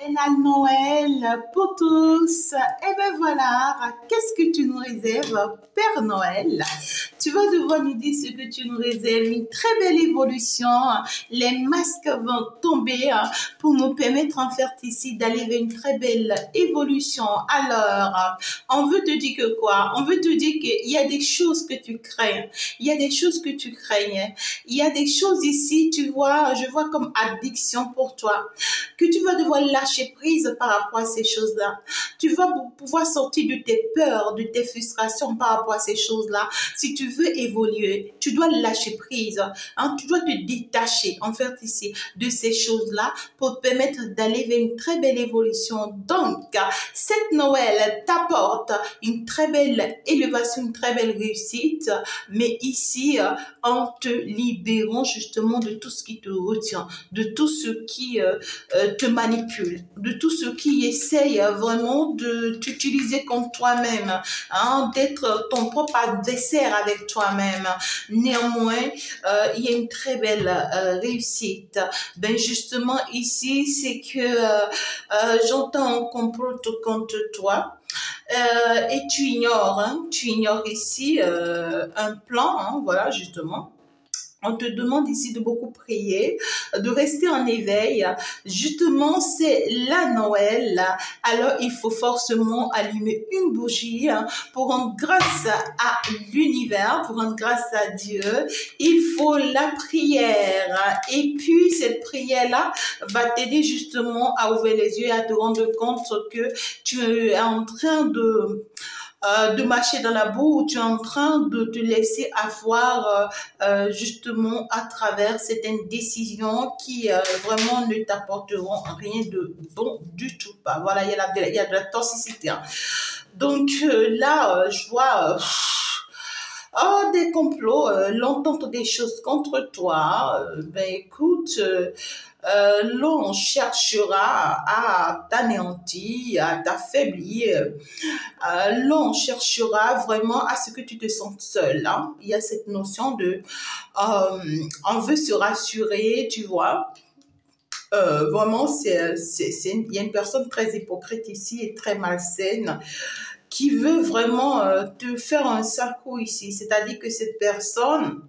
À Noël pour tous. Et ben voilà, qu'est-ce que tu nous réserves, Père Noël? Tu vas devoir nous dire ce que tu nous réserves. Une très belle évolution. Les masques vont tomber pour nous permettre en fait ici d'aller vers une très belle évolution. Alors, on veut te dire que quoi? On veut te dire qu'il y a des choses que tu crains. Il y a des choses que tu craignais. Il y a des choses ici, tu vois, je vois comme addiction pour toi, que tu vas devoir lâcher prise par rapport à ces choses-là. Tu vas pouvoir sortir de tes peurs, de tes frustrations par rapport à ces choses-là. Si tu veux évoluer, tu dois lâcher prise. Hein, tu dois te détacher, en fait, ici, de ces choses-là pour te permettre d'aller vers une très belle évolution. Donc, cette Noël t'apporte une très belle élévation, une très belle réussite, mais ici, en te libérant justement de tout ce qui te retient, de tout ce qui te manipule, de tout ce qui essaye vraiment de t'utiliser contre toi-même, hein, d'être ton propre adversaire avec toi-même. Néanmoins, il y a une très belle réussite. Ben justement ici, c'est que j'entends un complot contre toi. Et tu ignores ici un plan, hein, voilà justement. On te demande ici de beaucoup prier, de rester en éveil. Justement, c'est la Noël. Alors, il faut forcément allumer une bougie pour rendre grâce à l'univers, pour rendre grâce à Dieu. Il faut la prière. Et puis, cette prière-là va t'aider justement à ouvrir les yeux et à te rendre compte que tu es en train de marcher dans la boue, où tu es en train de te laisser avoir justement à travers certaines décisions qui vraiment ne t'apporteront rien de bon du tout. Bah, voilà, il y a de la toxicité. Hein. Donc là, je vois des complots, l'entente des choses contre toi. Ben écoute, l'on cherchera à t'anéantir, à t'affaiblir. L'on cherchera vraiment à ce que tu te sentes seul. Hein. Il y a cette notion de on veut se rassurer, tu vois. Vraiment, il y a une personne très hypocrite ici et très malsaine qui veut vraiment te faire un sale coup ici. C'est-à-dire que cette personne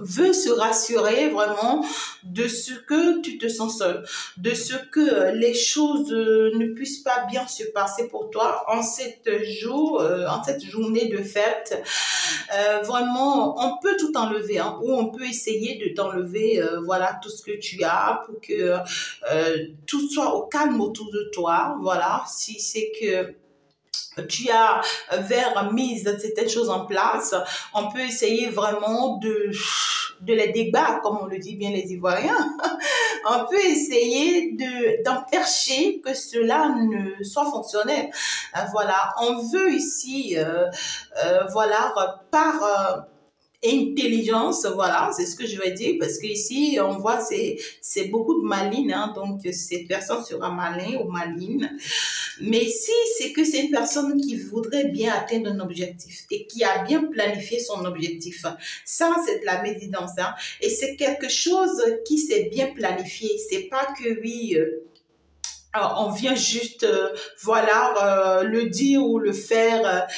veut se rassurer vraiment de ce que tu te sens seul, de ce que les choses ne puissent pas bien se passer pour toi en en cette journée de fête. Vraiment, on peut tout enlever, hein, ou on peut essayer de t'enlever, voilà, tout ce que tu as pour que tout soit au calme autour de toi. Voilà, si c'est que tu as mis certaines choses en place, on peut essayer vraiment de les débattre, comme on le dit bien les Ivoiriens. On peut essayer d'empêcher que cela ne soit fonctionnel. Voilà, on veut ici, voilà, par intelligence, voilà, c'est ce que je vais dire, parce que ici on voit c'est beaucoup de maline, hein, donc cette personne sera malin ou maline. Mais si c'est que c'est une personne qui voudrait bien atteindre un objectif et qui a bien planifié son objectif, ça c'est de la médisance, hein, et c'est quelque chose qui s'est bien planifié. C'est pas que oui. Alors, on vient juste, voilà, le dire ou le faire,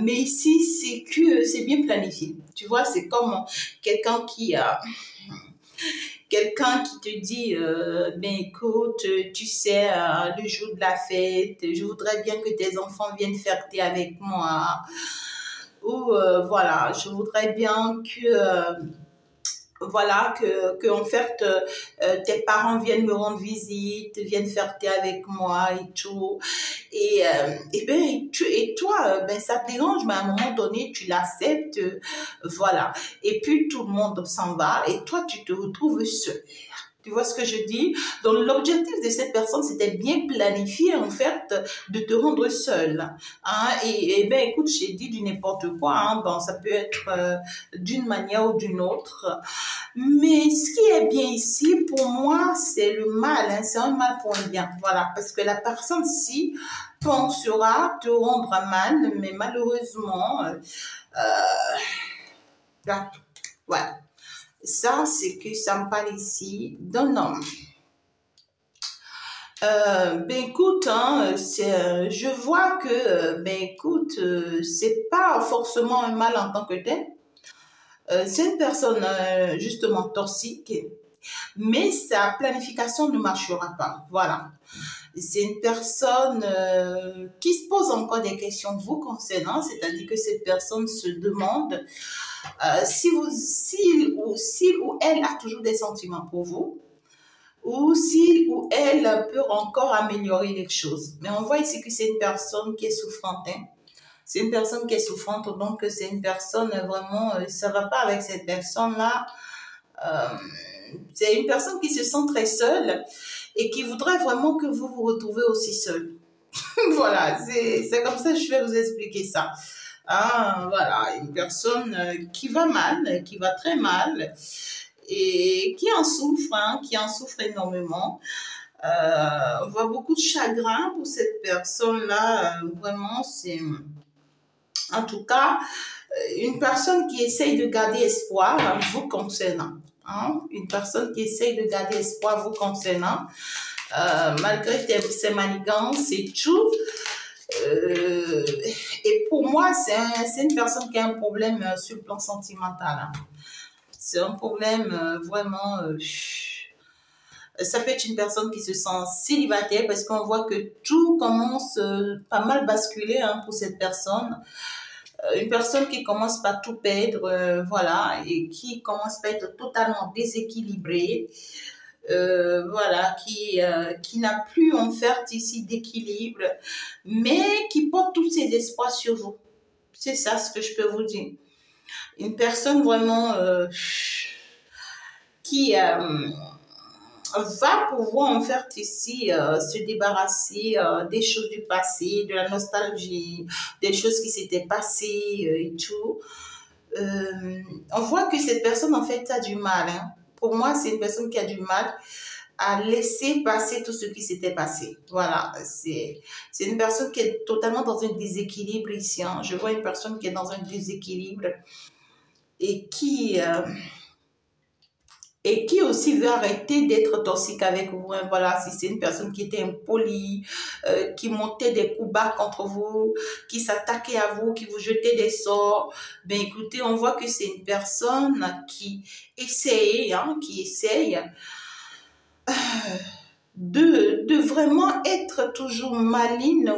mais ici, c'est que c'est bien planifié. Tu vois, c'est comme quelqu'un qui, quelqu'un qui te dit, ben écoute, tu sais, le jour de la fête, je voudrais bien que tes enfants viennent fêter avec moi. Ou voilà, je voudrais bien que voilà, que en fait, tes parents viennent me rendre visite, viennent fêter avec moi et tout. Et toi, ben, ça te dérange, mais à un moment donné, tu l'acceptes, voilà. Et puis, tout le monde s'en va et toi, tu te retrouves seul. Tu vois ce que je dis? Donc, l'objectif de cette personne, c'était bien planifié, en fait, de te rendre seul. Hein? Et ben, écoute, j'ai dit du n'importe quoi. Hein? Bon, ça peut être d'une manière ou d'une autre. Mais ce qui est bien ici, pour moi, c'est le mal. Hein? C'est un mal pour un bien. Voilà. Parce que la personne-ci pensera te rendre mal, mais malheureusement, là, ouais. Ça, c'est que ça me parle ici d'un homme. Ben écoute, hein, je vois que, ben écoute, c'est pas forcément un mal en tant que tel. C'est une personne justement toxique, mais sa planification ne marchera pas. Voilà. C'est une personne qui se pose encore des questions vous concernant, c'est-à-dire que cette personne se demande s'il ou elle a toujours des sentiments pour vous, ou s'il ou elle peut encore améliorer les choses. Mais on voit ici que c'est une personne qui est souffrante. Hein. C'est une personne qui est souffrante, donc c'est une personne vraiment, ça ne va pas avec cette personne-là. Euh, c'est une personne qui se sent très seule et qui voudrait vraiment que vous vous retrouvez aussi seul. Voilà, c'est comme ça que je vais vous expliquer ça. Ah, voilà, une personne qui va mal, qui va très mal et qui en souffre énormément. On voit beaucoup de chagrin pour cette personne-là. Vraiment, c'est en tout cas une personne qui essaye de garder espoir vous concernant. Hein? Une personne qui essaye de garder espoir vous concernant, malgré ses manigances et tout. Et pour moi, c'est une personne qui a un problème sur le plan sentimental. Hein. C'est un problème vraiment... ça peut être une personne qui se sent célibataire parce qu'on voit que tout commence pas mal basculer hein, pour cette personne. Une personne qui commence par tout perdre, voilà, et qui commence par être totalement déséquilibrée. Voilà, qui n'a plus en fait ici d'équilibre, mais qui porte tous ses espoirs sur vous. C'est ça ce que je peux vous dire. Une personne vraiment qui va pouvoir en fait ici se débarrasser des choses du passé, de la nostalgie, des choses qui s'étaient passées et tout. On voit que cette personne en fait a du mal. Hein. Pour moi, c'est une personne qui a du mal à laisser passer tout ce qui s'était passé. Voilà, c'est une personne qui est totalement dans un déséquilibre ici. Hein. Je vois une personne qui est dans un déséquilibre et qui aussi veut arrêter d'être toxique avec vous. Hein. Voilà, si c'est une personne qui était impolie, qui montait des coups bas contre vous, qui s'attaquait à vous, qui vous jetait des sorts, ben écoutez, on voit que c'est une personne qui essaye, hein, de vraiment être toujours maligne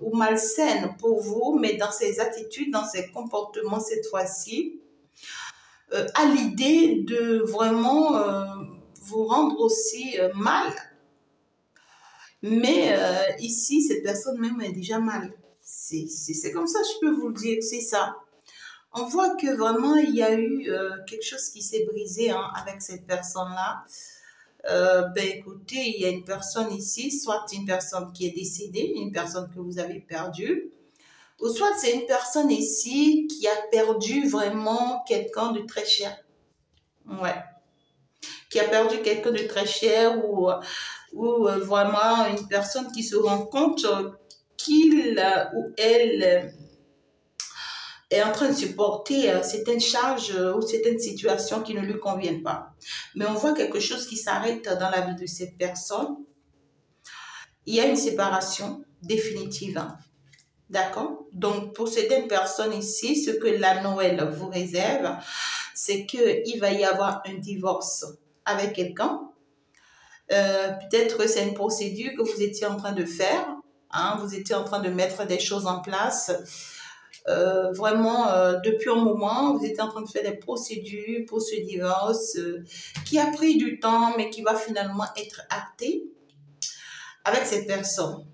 ou malsaine pour vous, mais dans ses attitudes, dans ses comportements cette fois-ci, à l'idée de vraiment vous rendre aussi mal. Mais ici, cette personne même est déjà mal. C'est comme ça, je peux vous le dire, c'est ça. On voit que vraiment, il y a eu quelque chose qui s'est brisé hein, avec cette personne-là. Ben écoutez, il y a une personne ici, soit une personne qui est décédée, une personne que vous avez perdue, ou soit c'est une personne ici qui a perdu vraiment quelqu'un de très cher. Ouais. Qui a perdu quelqu'un de très cher ou vraiment une personne qui se rend compte qu'il ou elle est en train de supporter certaines charges ou certaines situations qui ne lui conviennent pas. Mais on voit quelque chose qui s'arrête dans la vie de cette personne. Il y a une séparation définitive. Hein. D'accord? Donc, pour certaines personnes ici, ce que la Noël vous réserve, c'est qu'il va y avoir un divorce avec quelqu'un. Peut-être que c'est une procédure que vous étiez en train de faire. Hein, vous étiez en train de mettre des choses en place. Vraiment, depuis un moment, vous étiez en train de faire des procédures pour ce divorce qui a pris du temps, mais qui va finalement être acté avec cette personne.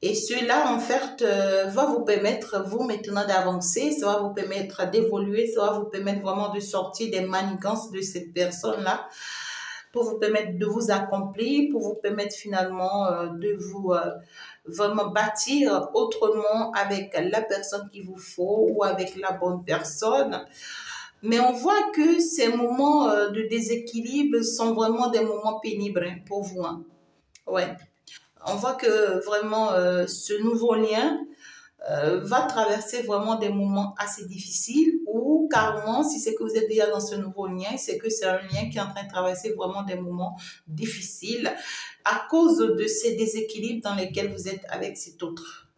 Et cela, en fait, va vous permettre, vous, maintenant, d'avancer. Ça va vous permettre d'évoluer. Ça va vous permettre vraiment de sortir des manigances de cette personne-là pour vous permettre de vous accomplir, pour vous permettre finalement de vous vraiment bâtir autrement avec la personne qu'il vous faut ou avec la bonne personne. Mais on voit que ces moments de déséquilibre sont vraiment des moments pénibles hein, pour vous. Hein. Ouais. On voit que vraiment ce nouveau lien va traverser vraiment des moments assez difficiles où ou carrément, si c'est que vous êtes déjà dans ce nouveau lien, c'est que c'est un lien qui est en train de traverser vraiment des moments difficiles à cause de ces déséquilibres dans lesquels vous êtes avec cet autre.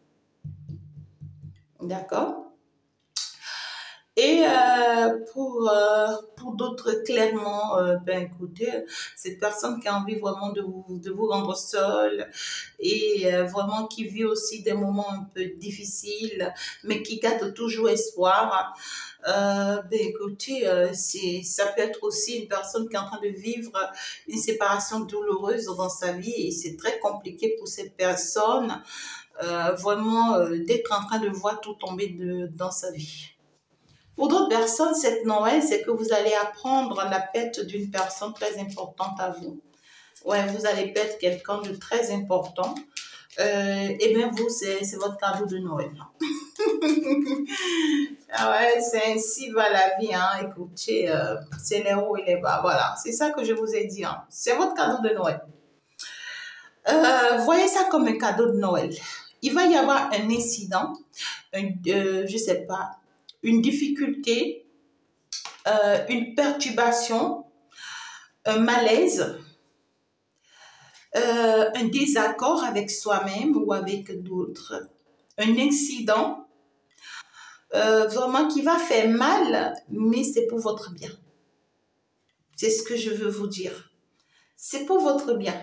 D'accord? Et pour d'autres, clairement, ben écoutez, cette personne qui a envie vraiment de vous rendre seul et vraiment qui vit aussi des moments un peu difficiles, mais qui garde toujours espoir, ben écoutez, ça peut être aussi une personne qui est en train de vivre une séparation douloureuse dans sa vie et c'est très compliqué pour cette personne vraiment d'être en train de voir tout tomber dans sa vie. Pour d'autres personnes, cette Noël, c'est que vous allez apprendre la perte d'une personne très importante à vous. Ouais, vous allez perdre quelqu'un de très important. Et bien vous, c'est votre cadeau de Noël. Ah ouais, c'est ainsi va la vie, hein. Écoutez, c'est les hauts et les bas. Voilà, c'est ça que je vous ai dit. Hein. C'est votre cadeau de Noël. Voyez ça comme un cadeau de Noël. Il va y avoir un incident, je sais pas, une difficulté, une perturbation, un malaise, un désaccord avec soi-même ou avec d'autres, un incident vraiment qui va faire mal, mais c'est pour votre bien. C'est ce que je veux vous dire. C'est pour votre bien.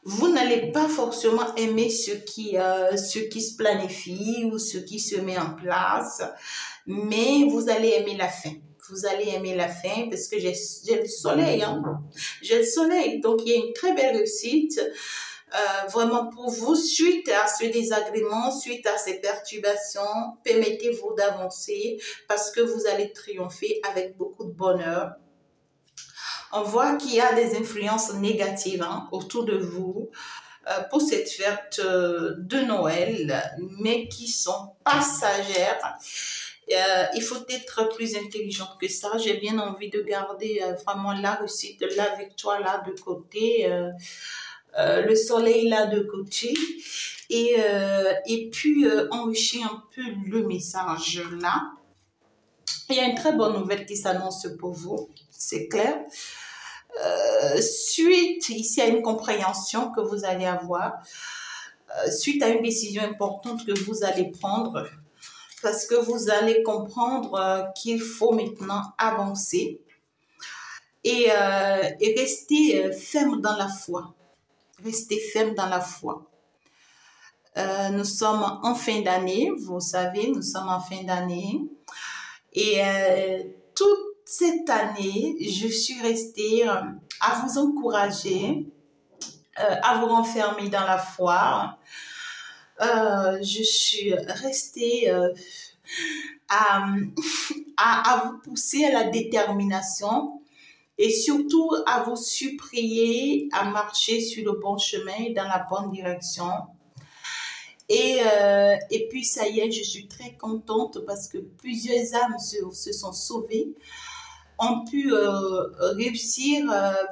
Vous n'allez pas forcément aimer ce qui se planifie ou ce qui se met en place, mais vous allez aimer la fin. Vous allez aimer la fin parce que j'ai le soleil. Hein? J'ai le soleil, donc il y a une très belle réussite vraiment pour vous suite à ce désagrément, suite à ces perturbations. Permettez-vous d'avancer parce que vous allez triompher avec beaucoup de bonheur. On voit qu'il y a des influences négatives hein, autour de vous pour cette fête de Noël, mais qui sont passagères. Il faut être plus intelligente que ça. J'ai bien envie de garder vraiment la réussite, la victoire là de côté, le soleil là de côté, et puis enrichir un peu le message là. Il y a une très bonne nouvelle qui s'annonce pour vous, c'est clair. Suite ici à une compréhension que vous allez avoir, suite à une décision importante que vous allez prendre, parce que vous allez comprendre qu'il faut maintenant avancer et rester ferme dans la foi. Rester ferme dans la foi. Nous sommes en fin d'année, vous savez, nous sommes en fin d'année et toute cette année, je suis restée à vous encourager, à vous renfermer dans la foi. Je suis restée à vous pousser à la détermination et surtout à vous supplier à marcher sur le bon chemin et dans la bonne direction. Et puis ça y est, je suis très contente parce que plusieurs âmes se sont sauvées, ont pu réussir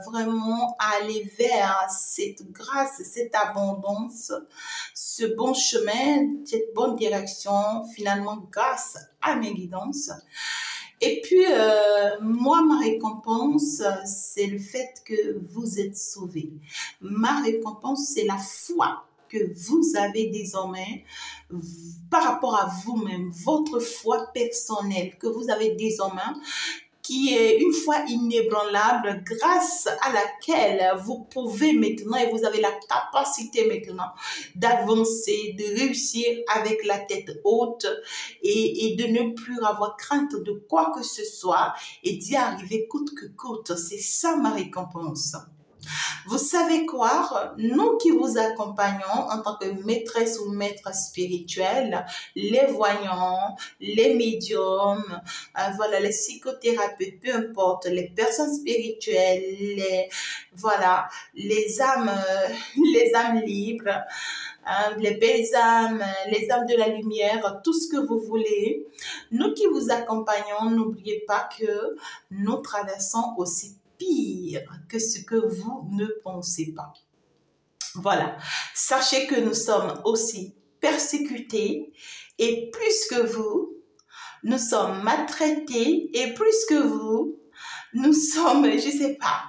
vraiment à aller vers cette grâce, cette abondance, ce bon chemin, cette bonne direction, finalement grâce à mes guidances. Et puis, moi, ma récompense, c'est le fait que vous êtes sauvés. Ma récompense, c'est la foi que vous avez désormais par rapport à vous-même, votre foi personnelle que vous avez désormais, qui est une foi inébranlable grâce à laquelle vous pouvez maintenant et vous avez la capacité maintenant d'avancer, de réussir avec la tête haute et de ne plus avoir crainte de quoi que ce soit et d'y arriver coûte que coûte. C'est ça ma récompense. Vous savez quoi? Nous qui vous accompagnons en tant que maîtresse ou maître spirituel, les voyants, les médiums, voilà, les psychothérapeutes, peu importe, les personnes spirituelles, voilà, les âmes libres, les belles âmes, les âmes de la lumière, tout ce que vous voulez. Nous qui vous accompagnons, n'oubliez pas que nous traversons aussi pire que ce que vous ne pensez pas. Voilà. Sachez que nous sommes aussi persécutés et plus que vous, nous sommes maltraités et plus que vous, nous sommes, je sais pas,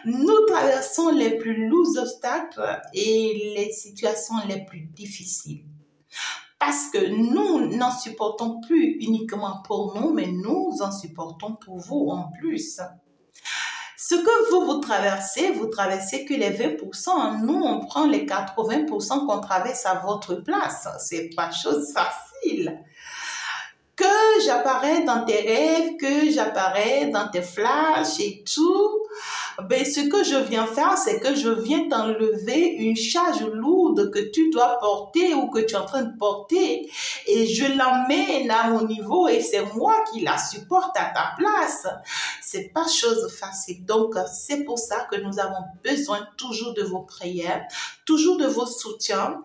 nous traversons les plus lourds obstacles et les situations les plus difficiles. Parce que nous n'en supportons plus uniquement pour nous, mais nous en supportons pour vous en plus. Ce que vous traversez que les 20%, nous on prend les 80% qu'on traverse à votre place. C'est pas chose facile. Que j'apparais dans tes rêves, que j'apparais dans tes flashs et tout, ben, ce que je viens faire, c'est que je viens t'enlever une charge lourde que tu dois porter ou que tu es en train de porter et je l'emmène à mon niveau et c'est moi qui la supporte à ta place. C'est pas chose facile. Donc, c'est pour ça que nous avons besoin toujours de vos prières, toujours de vos soutiens.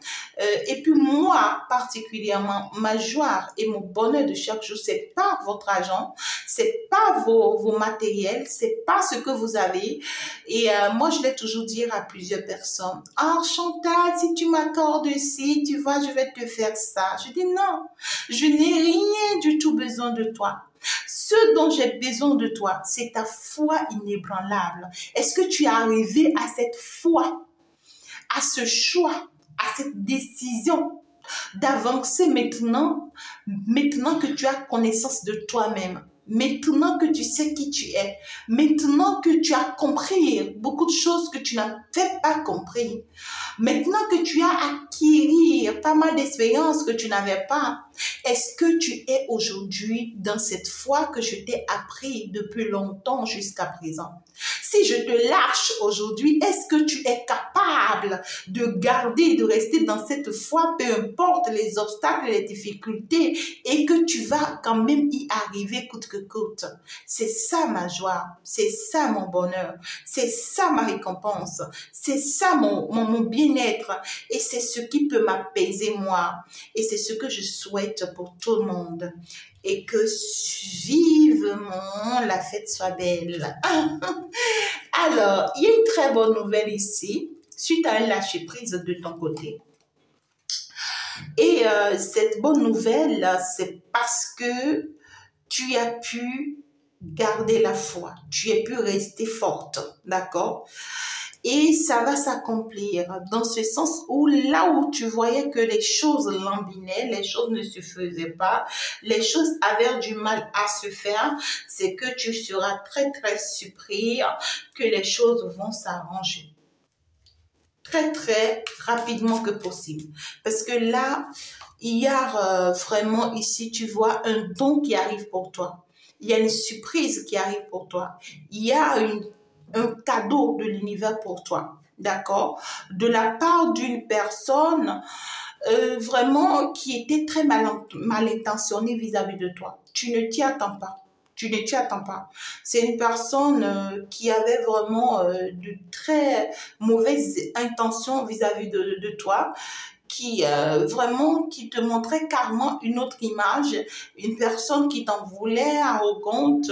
Et puis moi, particulièrement, ma joie et mon bonheur de chaque jour, c'est pas votre argent, c'est pas vos matériels, c'est pas ce que vous avez. Et moi, je l'ai toujours dit à plusieurs personnes. Ah, Chantal, si tu m'accordes ci, tu vois, je vais te faire ça. Je dis non, je n'ai rien du tout besoin de toi. Ce dont j'ai besoin de toi, c'est ta foi inébranlable. Est-ce que tu es arrivé à cette foi, à ce choix, à cette décision d'avancer maintenant que tu as connaissance de toi-même, maintenant que tu sais qui tu es, maintenant que tu as compris beaucoup de choses que tu n'avais pas compris, maintenant que tu as acquis pas mal d'expériences que tu n'avais pas, est-ce que tu es aujourd'hui dans cette foi que je t'ai appris depuis longtemps jusqu'à présent? Si je te lâche aujourd'hui, est-ce que tu es capable de garder, de rester dans cette foi, peu importe les obstacles, les difficultés, et que tu vas quand même y arriver coûte que coûte? C'est ça ma joie, c'est ça mon bonheur, c'est ça ma récompense, c'est ça mon bien-être, et c'est ce qui peut m'apaiser moi, et c'est ce que je souhaite pour tout le monde. Et que vivement la fête soit belle. Alors, il y a une très bonne nouvelle ici, suite à un lâcher-prise de ton côté. Et cette bonne nouvelle, c'est parce que tu as pu garder la foi, tu as pu rester forte, d'accord? Et ça va s'accomplir dans ce sens où là où tu voyais que les choses lambinaient, les choses ne se faisaient pas, les choses avaient du mal à se faire, c'est que tu seras très très surpris que les choses vont s'arranger. Très très rapidement que possible. Parce que là, il y a vraiment ici, tu vois, un don qui arrive pour toi. Il y a une surprise qui arrive pour toi. Il y a un cadeau de l'univers pour toi, d'accord? De la part d'une personne vraiment qui était très mal intentionnée vis-à-vis de toi. Tu ne t'y attends pas. Tu ne t'y attends pas. C'est une personne qui avait vraiment de très mauvaises intentions vis-à-vis de toi, qui vraiment qui te montrait carrément une autre image, une personne qui t'en voulait, arrogante,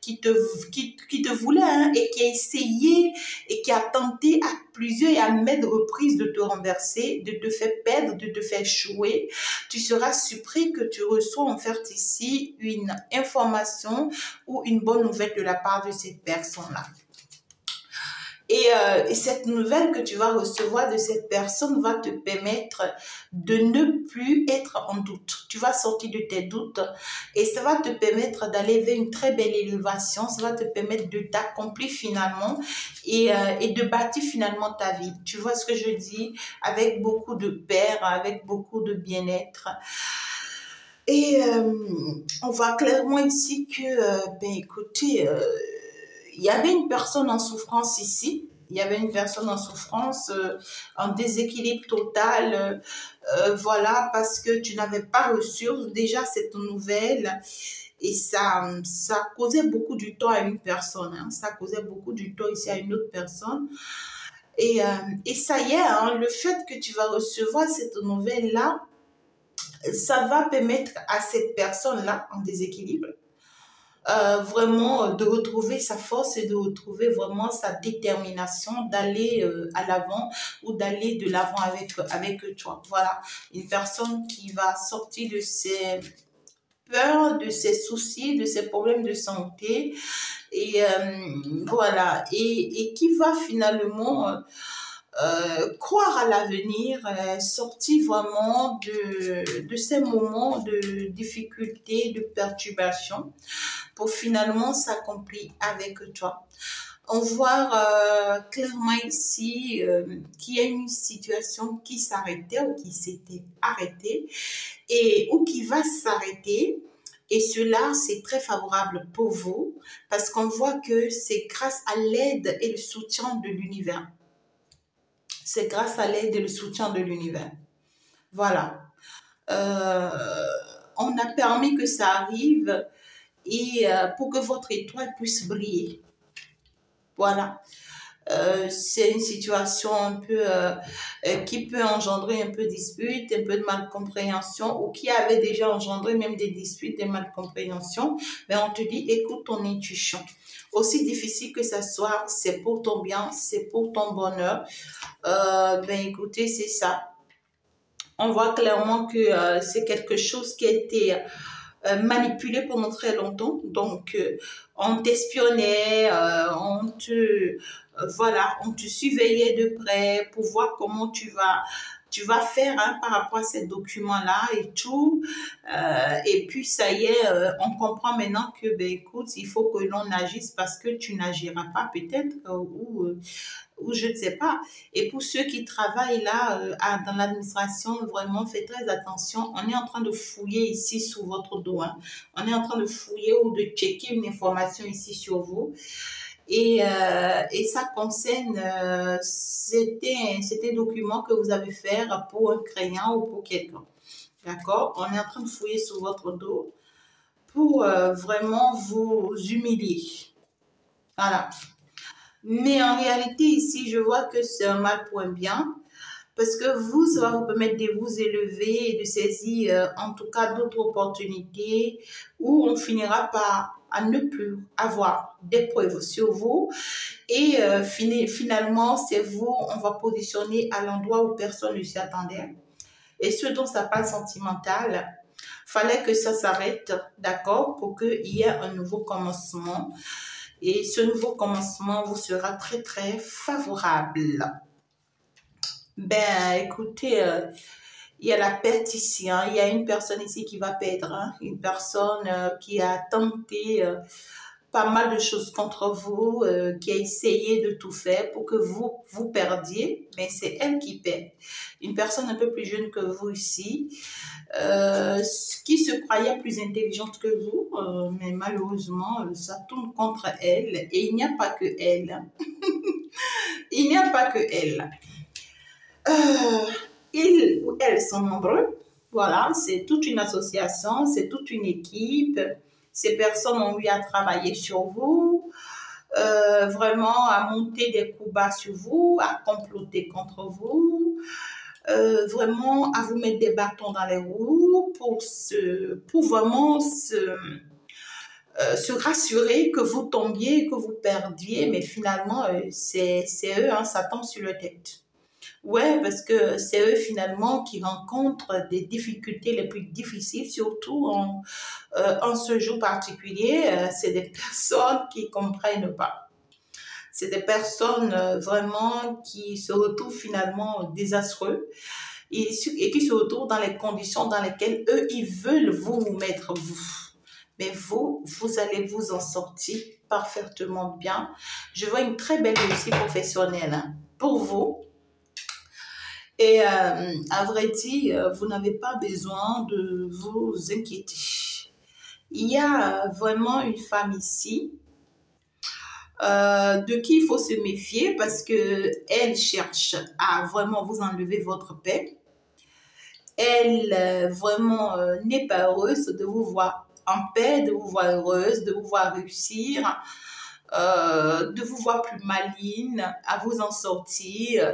qui te voulait hein, et qui a essayé et qui a tenté à plusieurs et à maintes reprises de te renverser, de te faire perdre, de te faire échouer. Tu seras surpris que tu reçois en fait ici une information ou une bonne nouvelle de la part de cette personne-là. Et cette nouvelle que tu vas recevoir de cette personne va te permettre de ne plus être en doute. Tu vas sortir de tes doutes et ça va te permettre d'aller vers une très belle élévation. Ça va te permettre de t'accomplir finalement et de bâtir finalement ta vie. Tu vois ce que je dis? Avec beaucoup de paix, avec beaucoup de bien-être. Et on voit clairement ici que, ben écoutez, il y avait une personne en souffrance ici. Il y avait une personne en souffrance, en déséquilibre total, voilà, parce que tu n'avais pas reçu déjà cette nouvelle. Et ça causait beaucoup du tort à une personne. Hein. Ça causait beaucoup du tort ici à une autre personne. Et ça y est, hein, le fait que tu vas recevoir cette nouvelle-là, ça va permettre à cette personne-là en déséquilibre vraiment de retrouver sa force et de retrouver vraiment sa détermination d'aller à l'avant ou d'aller de l'avant avec toi. Voilà, une personne qui va sortir de peur de ses soucis, de ses problèmes de santé, et voilà, et qui va finalement croire à l'avenir, sortir vraiment de ces moments de difficulté, de perturbation, pour finalement s'accomplir avec toi. On voit clairement ici qu'il y a une situation qui s'arrêtait ou qui s'était arrêtée et ou qui va s'arrêter. Et cela, c'est très favorable pour vous parce qu'on voit que c'est grâce à l'aide et le soutien de l'univers. C'est grâce à l'aide et le soutien de l'univers. Voilà. On a permis que ça arrive et pour que votre étoile puisse briller. Voilà. C'est une situation un peu qui peut engendrer un peu de dispute, un peu de malcompréhension, ou qui avait déjà engendré même des disputes, des malcompréhensions. Mais on te dit, écoute ton intuition. Aussi difficile que ça soit, c'est pour ton bien, c'est pour ton bonheur. Ben écoutez, c'est ça. On voit clairement que c'est quelque chose qui a été manipulé pendant très longtemps. Donc, on t'espionnait, voilà, on te surveillait de près pour voir comment tu vas faire hein, par rapport à ces documents-là et tout. Et puis, ça y est, on comprend maintenant que, ben, écoute, il faut que l'on agisse parce que tu n'agiras pas peut-être ou je ne sais pas. Et pour ceux qui travaillent là dans l'administration, vraiment, faites très attention. On est en train de fouiller ici sous votre dos. Hein. On est en train de fouiller ou de checker une information ici sur vous. Et ça concerne c'était un document que vous avez fait pour un client ou pour quelqu'un. D'accord? On est en train de fouiller sous votre dos pour vraiment vous humilier. Voilà. Mais en réalité, ici, je vois que c'est un mal pour un bien. Parce que vous, ça va vous permettre de vous élever et de saisir, en tout cas, d'autres opportunités où on finira par à ne plus avoir des preuves sur vous. Et finalement, c'est vous, on va positionner à l'endroit où personne ne s'y attendait. Et ce dont ça parle sentimental, fallait que ça s'arrête, d'accord, pour qu'il y ait un nouveau commencement. Et ce nouveau commencement vous sera très, très favorable. Ben, écoutez, il y a la perte ici. Hein. Il y a une personne ici qui va perdre. Hein. Une personne qui a tenté pas mal de choses contre vous, qui a essayé de tout faire pour que vous perdiez. Mais c'est elle qui perd. Une personne un peu plus jeune que vous ici, qui se croyait plus intelligente que vous, mais malheureusement, ça tourne contre elle. Et il n'y a pas que elle. Il n'y a pas que elle. Ils ou elles sont nombreux. Voilà, c'est toute une association, c'est toute une équipe. Ces personnes ont eu à travailler sur vous, vraiment à monter des coups bas sur vous, à comploter contre vous, vraiment à vous mettre des bâtons dans les roues pour vraiment se rassurer que vous tombiez, que vous perdiez, mais finalement, c'est eux, hein, ça tombe sur leur tête. Ouais, parce que c'est eux finalement qui rencontrent des difficultés les plus difficiles, surtout en ce jour particulier. C'est des personnes qui ne comprennent pas. C'est des personnes vraiment qui se retrouvent finalement désastreux et qui se retrouvent dans les conditions dans lesquelles eux, ils veulent vous mettre vous. Mais vous allez vous en sortir parfaitement bien. Je vois une très belle réussite professionnelle hein, pour vous. Et à vrai dire, vous n'avez pas besoin de vous inquiéter. Il y a vraiment une femme ici de qui il faut se méfier parce qu'elle cherche à vraiment vous enlever votre paix. Elle vraiment n'est pas heureuse de vous voir en paix, de vous voir heureuse, de vous voir réussir, de vous voir plus maligne, à vous en sortir.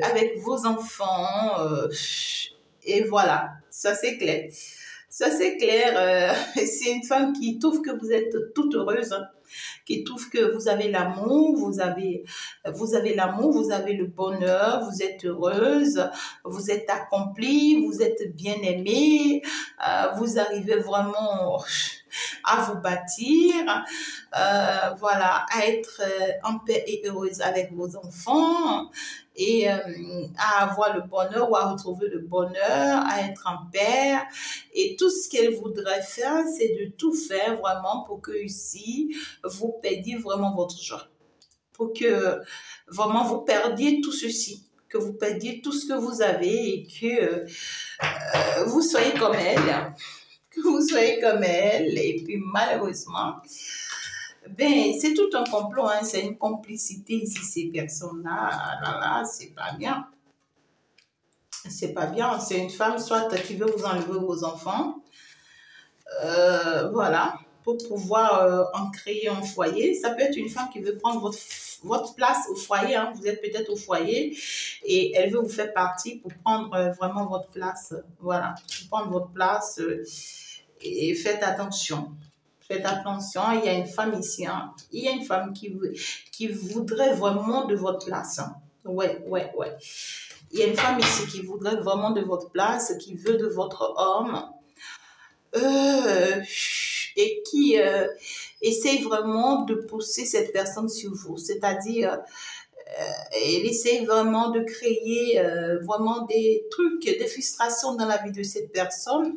Avec vos enfants, et voilà, ça c'est clair. Ça c'est clair, c'est une femme qui trouve que vous êtes toute heureuse, hein. qui trouve que vous avez l'amour, vous avez l'amour, vous avez le bonheur, vous êtes heureuse, vous êtes accomplie, vous êtes bien aimée, vous arrivez vraiment à vous bâtir, voilà, à être en paix et heureuse avec vos enfants et à avoir le bonheur ou à retrouver le bonheur, à être en paix. Et tout ce qu'elle voudrait faire, c'est de tout faire vraiment pour que ici, vous perdiez vraiment votre joie. Pour que vraiment vous perdiez tout ceci, que vous perdiez tout ce que vous avez et que vous soyez comme elle. Que vous soyez comme elle. Et puis malheureusement, ben, c'est tout un complot, hein, c'est une complicité ici, ces personnes-là. Ah là, là, c'est pas bien. C'est pas bien. C'est une femme, soit qui veut vous enlever vos enfants, voilà, pour pouvoir en créer un foyer. Ça peut être une femme qui veut prendre votre place au foyer. Hein. Vous êtes peut-être au foyer et elle veut vous faire partie pour prendre vraiment votre place. Voilà, pour prendre votre place et faites attention. Faites attention, il y a une femme ici. Hein. Il y a une femme qui voudrait vraiment de votre place. Hein. Ouais. Il y a une femme ici qui voudrait vraiment de votre place, qui veut de votre homme. Et qui essaye vraiment de pousser cette personne sur vous. C'est-à-dire, elle essaye vraiment de créer vraiment des trucs, des frustrations dans la vie de cette personne,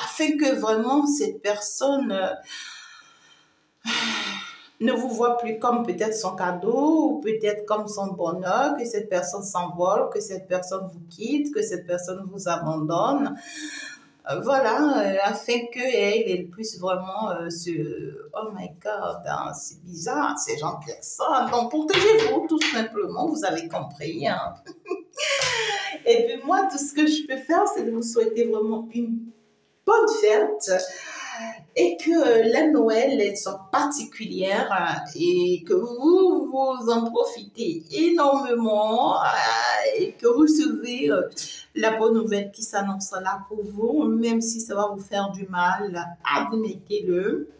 afin que vraiment cette personne ne vous voit plus comme peut-être son cadeau ou peut-être comme son bonheur, que cette personne s'envole, que cette personne vous quitte, que cette personne vous abandonne. Voilà, afin qu'elle puisse vraiment oh my God, hein, c'est bizarre, ces gens de personnes. Donc, protégez-vous, tout simplement, vous avez compris. Hein. Et puis moi, tout ce que je peux faire, c'est de vous souhaiter vraiment une bonne fête et que la Noël soit particulière et que vous en profitez énormément et que vous recevez la bonne nouvelle qui s'annonce là pour vous, même si ça va vous faire du mal, admettez-le.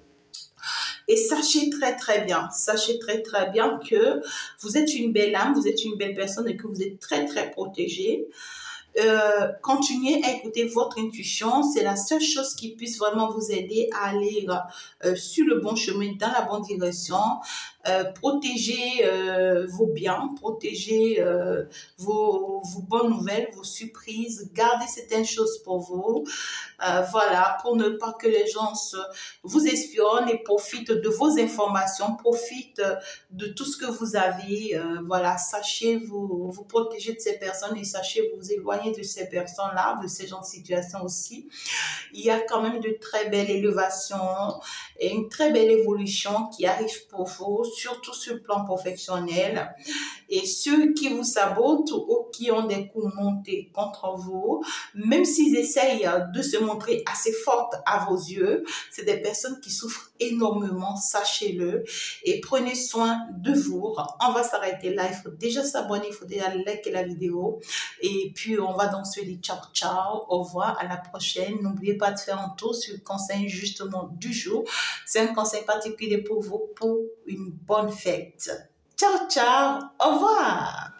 Et sachez très bien que vous êtes une belle âme, vous êtes une belle personne et que vous êtes très protégée. Continuez à écouter votre intuition, c'est la seule chose qui puisse vraiment vous aider à aller sur le bon chemin, dans la bonne direction. Protégez vos biens, protégez vos bonnes nouvelles, vos surprises, gardez certaines choses pour vous, voilà, pour ne pas que les gens vous espionnent et profitent de vos informations, profitent de tout ce que vous avez, voilà, sachez vous protéger de ces personnes et sachez vous éloigner de ces personnes-là, de ces genres de situations aussi. Il y a quand même de très belles élévations et une très belle évolution qui arrive pour vous, surtout sur le plan professionnel. Et ceux qui vous sabotent ou qui ont des coups montés contre vous, même s'ils essayent de se montrer assez fortes à vos yeux, c'est des personnes qui souffrent énormément, sachez-le. Et prenez soin de vous. On va s'arrêter là. Il faut déjà s'abonner, il faut déjà liker la vidéo. Et puis, on va donc se dire ciao, au revoir, à la prochaine. N'oubliez pas de faire un tour sur le conseil justement du jour. C'est un conseil particulier pour vous, pour une bonne fête. Ciao, au revoir.